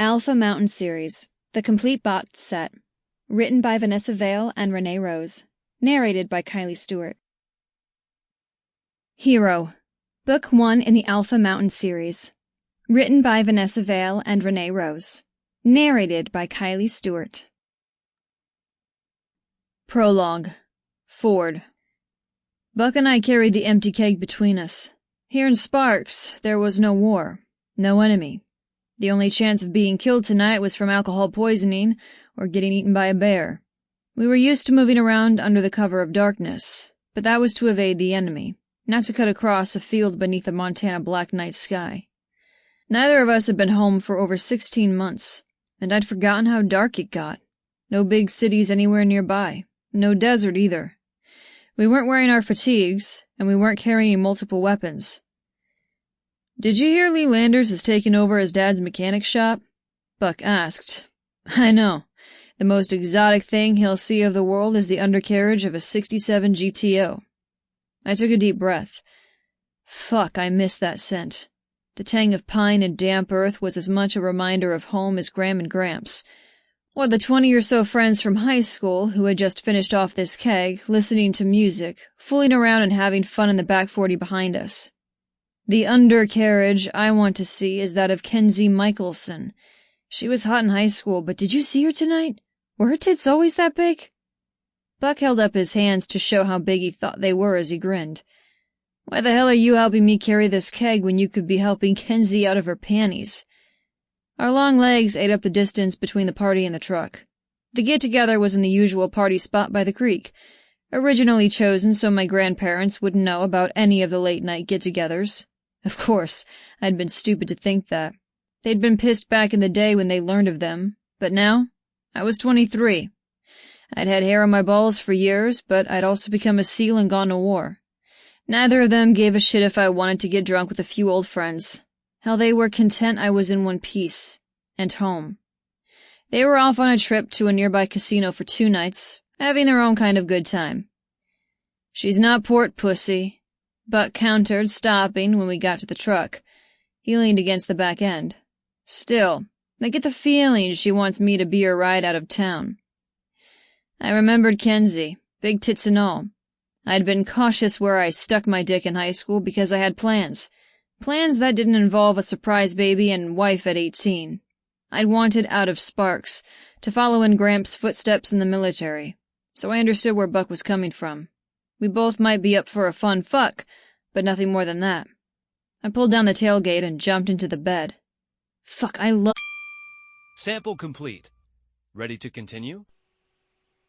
Alpha Mountain Series, the complete box set. Written by Vanessa Vale and Renee Rose. Narrated by Kylie Stewart. Hero, Book 1 in the Alpha Mountain series. Written by Vanessa Vale and Renee Rose. Narrated by Kylie Stewart. Prologue. Ford. Buck and I carried the empty keg between us. Here in Sparks, there was no war, no enemy. The only chance of being killed tonight was from alcohol poisoning or getting eaten by a bear. We were used to moving around under the cover of darkness, but that was to evade the enemy, not to cut across a field beneath a Montana black night sky. Neither of us had been home for over 16 months, and I'd forgotten how dark it got. No big cities anywhere nearby, no desert either. We weren't wearing our fatigues, and we weren't carrying multiple weapons. "Did you hear Lee Landers has taken over his dad's mechanic shop?" Buck asked. "I know. The most exotic thing he'll see of the world is the undercarriage of a '67 GTO. I took a deep breath. Fuck, I missed that scent. The tang of pine and damp earth was as much a reminder of home as Graham and Gramps, or the 20 or so friends from high school who had just finished off this keg, listening to music, fooling around and having fun in the back 40 behind us. The undercarriage I want to see is that of Kenzie Michelson. She was hot in high school, but did you see her tonight? Were her tits always that big?" Buck held up his hands to show how big he thought they were as he grinned. "Why the hell are you helping me carry this keg when you could be helping Kenzie out of her panties?" Our long legs ate up the distance between the party and the truck. The get-together was in the usual party spot by the creek, originally chosen so my grandparents wouldn't know about any of the late-night get-togethers. Of course, I'd been stupid to think that. They'd been pissed back in the day when they learned of them, but now, I was 23. I'd had hair on my balls for years, but I'd also become a SEAL and gone to war. Neither of them gave a shit if I wanted to get drunk with a few old friends. Hell, they were content I was in one piece, and home. They were off on a trip to a nearby casino for 2 nights, having their own kind of good time. "She's not port pussy," Buck countered, stopping when we got to the truck. He leaned against the back end. "Still, I get the feeling she wants me to be her ride out of town." I remembered Kenzie, big tits and all. I'd been cautious where I stuck my dick in high school because I had plans. Plans that didn't involve a surprise baby and wife at 18. I'd wanted out of Sparks, to follow in Gramps' footsteps in the military, so I understood where Buck was coming from. We both might be up for a fun fuck, but nothing more than that. I pulled down the tailgate and jumped into the bed. Fuck, I love— Sample complete. Ready to continue?